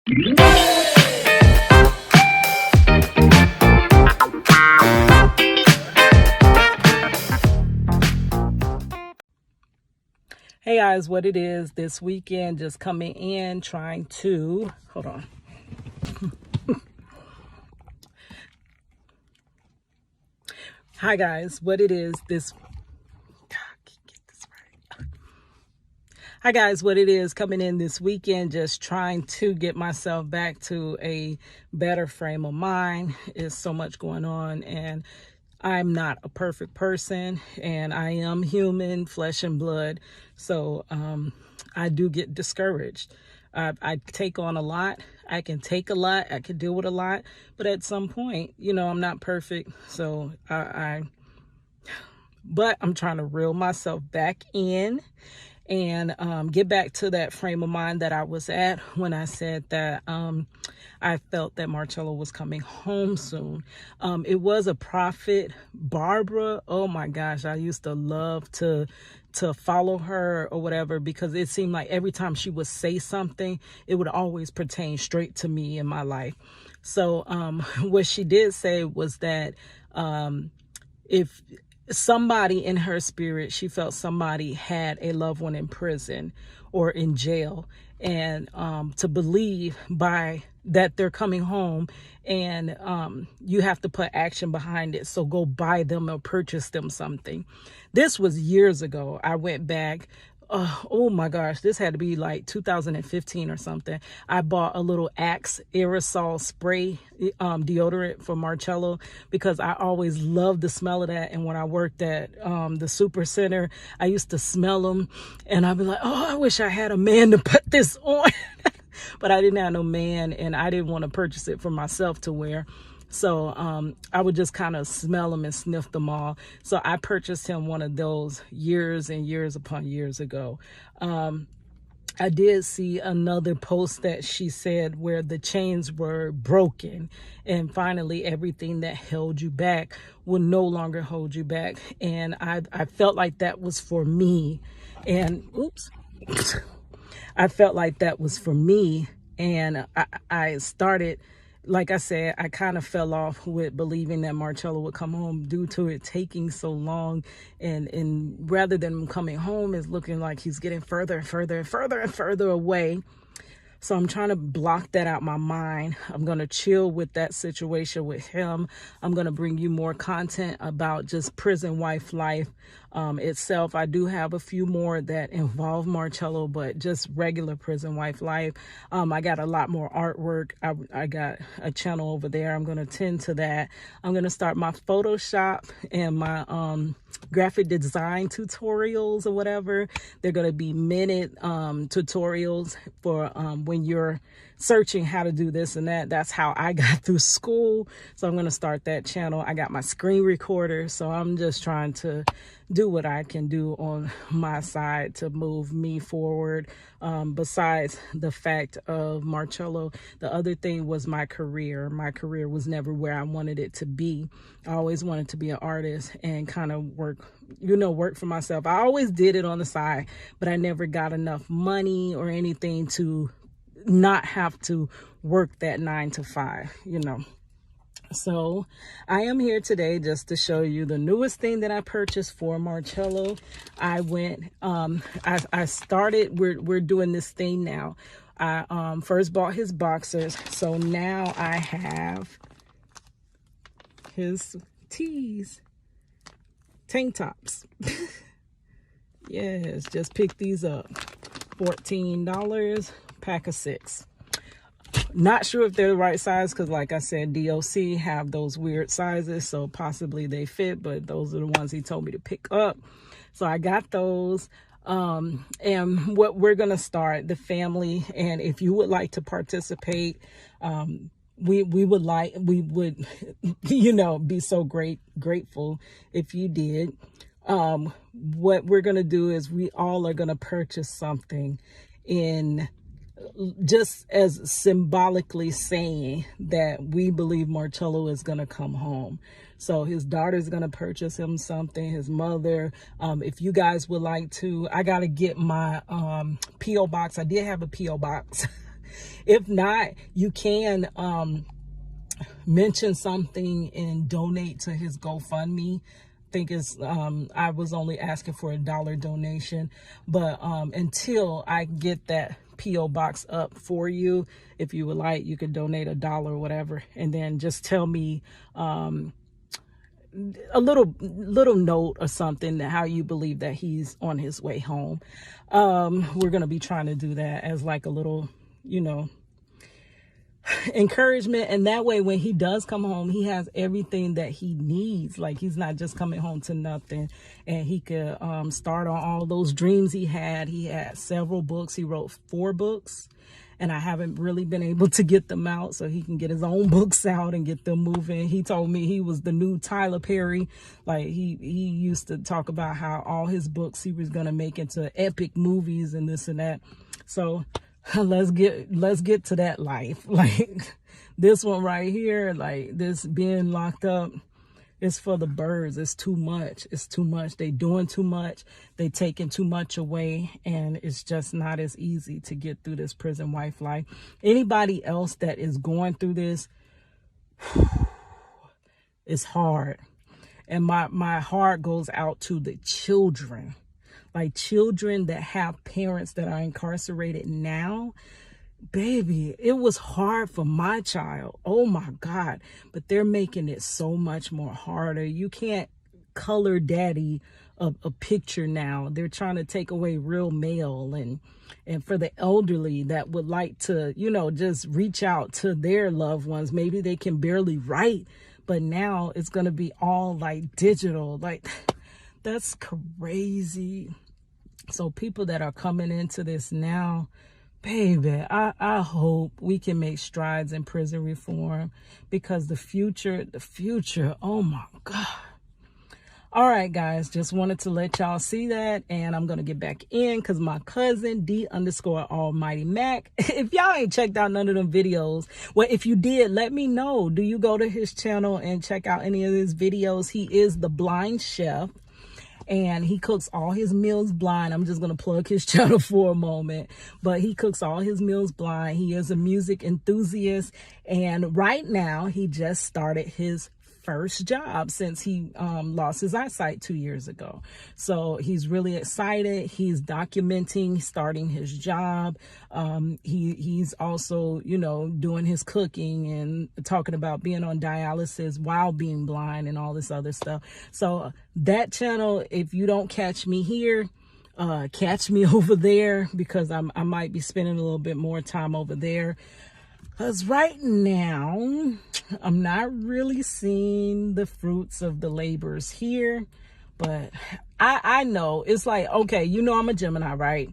Hey guys, what it is this weekend, just coming in trying to, hold on. Hi guys, what it is this, Hi guys, what it is coming in this weekend, just trying to get myself back to a better frame of mind. There's so much going on, and I'm not a perfect person, and I am human, flesh and blood. So I do get discouraged. I take on a lot. I can take a lot. I can deal with a lot. But at some point, I'm not perfect. So but I'm trying to reel myself back in and get back to that frame of mind that I was at when I said that I felt that Marchello was coming home soon. It was a prophet, Barbara. Oh my gosh, I used to love to follow her or whatever, because it seemed like every time she would say something, it would always pertain straight to me in my life. So what she did say was that if somebody in her spirit, she felt somebody had a loved one in prison or in jail, and to believe by that they're coming home, and you have to put action behind it. So go buy them or purchase them something. This was years ago. I went back. Oh my gosh, this had to be like 2015 or something. I bought a little Axe aerosol spray deodorant for Marchello, because I always loved the smell of that. And when I worked at the super center, I used to smell them, and I'd be like, oh, I wish I had a man to put this on. But I didn't have no man, and I didn't want to purchase it for myself to wear. So I would just kind of smell them and sniff them all. So I purchased him one of those years and years upon years ago. I did see another post that she said where the chains were broken, and finally everything that held you back will no longer hold you back. And I felt like that was for me. And oops. I felt like that was for me. And I started, like I said, I kind of fell off with believing that Marchello would come home due to it taking so long. And rather than him coming home, it's looking like he's getting further and further and further and further away. So I'm trying to block that out my mind. I'm going to chill with that situation with him. I'm going to bring you more content about just prison wife life itself. I do have a few more that involve Marchello, but just regular prison wife life. I got a lot more artwork. I got a channel over there. I'm going to tend to that. I'm going to start my Photoshop and my graphic design tutorials or whatever. They're going to be minute tutorials for when you're searching how to do this and that. That's how I got through school. So I'm going to start that channel. I got my screen recorder, so I'm just trying to do what I can do on my side to move me forward. Besides the fact of Marchello, the other thing was my career. My career was never where I wanted it to be. I always wanted to be an artist and kind of work for myself. I always did it on the side, but I never got enough money or anything to not have to work that 9 to 5, So I am here today just to show you the newest thing that I purchased for Marchello. I went, I started, we're doing this thing now. I first bought his boxers. So now I have his tees, tank tops. Yes, just pick these up. $14, pack of 6. Not sure if they're the right size, because like I said, DOC have those weird sizes, so possibly they fit, but those are the ones he told me to pick up. So I got those. And what we're gonna start, the family, and if you would like to participate, we would be so grateful if you did. What we're gonna do is we all are gonna purchase something in just as symbolically saying that we believe Marchello is going to come home. So his daughter's going to purchase him something, his mother. If you guys would like to, I got to get my P.O. box. I did have a P.O. box If not, you can mention something and donate to his GoFundMe. I think it's I was only asking for $1 donation, but until I get that PO box up for you, if you would like, you could donate $1 or whatever, and then just tell me a little note or something, how you believe that he's on his way home. We're gonna be trying to do that as like a little, encouragement, and that way when he does come home, he has everything that he needs. Like, he's not just coming home to nothing, and he could start on all those dreams he had. He had several books. He wrote 4 books, and I haven't really been able to get them out, so he can get his own books out and get them moving. He told me he was the new Tyler Perry. Like, he used to talk about how all his books he was gonna make into epic movies and this and that. So let's get to that life. Like, this one right here, like this being locked up, it's for the birds. It's too much. It's too much. They doing too much. They taking too much away, and it's just not as easy to get through this prison wife life. Anybody else that is going through this, it's hard. And my heart goes out to the children. Like, children that have parents that are incarcerated now. Baby, it was hard for my child. Oh my God. But they're making it so much more harder. You can't color daddy a picture now. They're trying to take away real mail. And for the elderly that would like to, just reach out to their loved ones, maybe they can barely write, but now it's going to be all like digital. Like, that's crazy. So people that are coming into this now, baby, I hope we can make strides in prison reform, because the future, oh my God. All right, guys, just wanted to let y'all see that, and I'm going to get back in because my cousin, D_Almighty Mac, if y'all ain't checked out none of them videos, well, if you did, let me know. Do you go to his channel and check out any of his videos? He is the blind chef, and he cooks all his meals blind. I'm just going to plug his channel for a moment, but he cooks all his meals blind. He is a music enthusiast, and right now he just started his first job since he lost his eyesight 2 years ago. So he's really excited. He's documenting starting his job. He's also, doing his cooking and talking about being on dialysis while being blind and all this other stuff. So that channel, if you don't catch me here, catch me over there, because I might be spending a little bit more time over there. Because right now, I'm not really seeing the fruits of the labors here. But I know, it's like, okay, I'm a Gemini, right?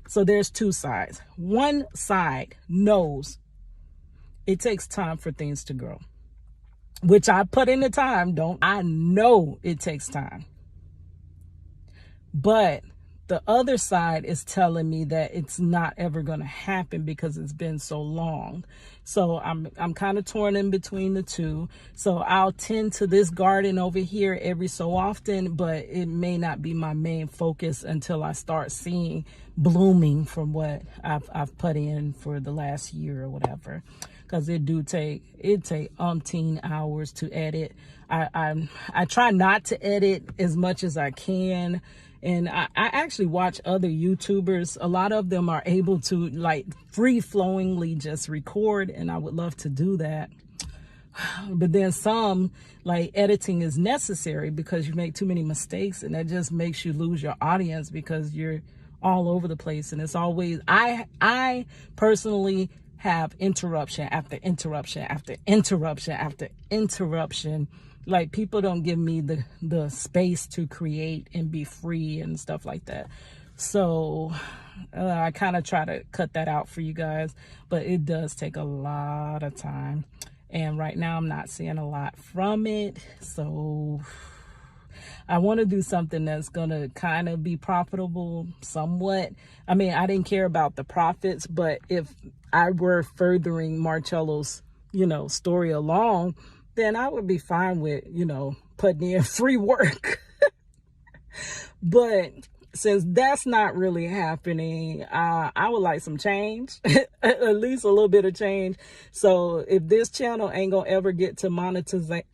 So there's 2 sides. One side knows it takes time for things to grow, which I put in the time. I know it takes time. But the other side is telling me that it's not ever going to happen because it's been so long. So I'm kind of torn in between the two. So I'll tend to this garden over here every so often, but it may not be my main focus until I start seeing blooming from what I've put in for the last year or whatever. Because it take umpteen hours to edit. I try not to edit as much as I can. And I actually watch other YouTubers. A lot of them are able to like free-flowingly just record, and I would love to do that. But then some, like, editing is necessary because you make too many mistakes, and that just makes you lose your audience because you're all over the place. And it's always, I personally have interruption after interruption after interruption after interruption. Like, people don't give me the space to create and be free and stuff like that. So I kind of try to cut that out for you guys, but it does take a lot of time. And right now I'm not seeing a lot from it. So I want to do something that's going to kind of be profitable somewhat. I mean, I didn't care about the profits, but if I were furthering Marcello's, story along, then I would be fine with, putting in free work. But since that's not really happening, I would like some change, at least a little bit of change. So if this channel ain't gonna ever get to monetization,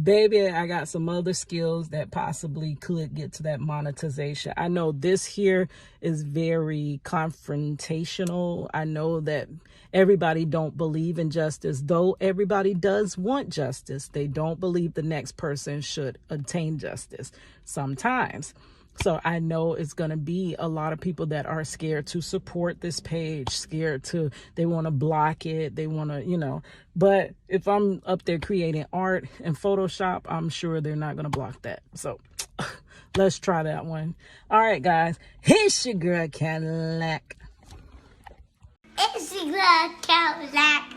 baby, I got some other skills that possibly could get to that monetization. I know this here is very confrontational. I know that everybody don't believe in justice, though everybody does want justice. They don't believe the next person should attain justice sometimes. So I know it's going to be a lot of people that are scared to support this page, they want to block it. They want to, but if I'm up there creating art in Photoshop, I'm sure they're not going to block that. So let's try that one. All right, guys. It's your girl, Cadillac. It's your girl, Cadillac.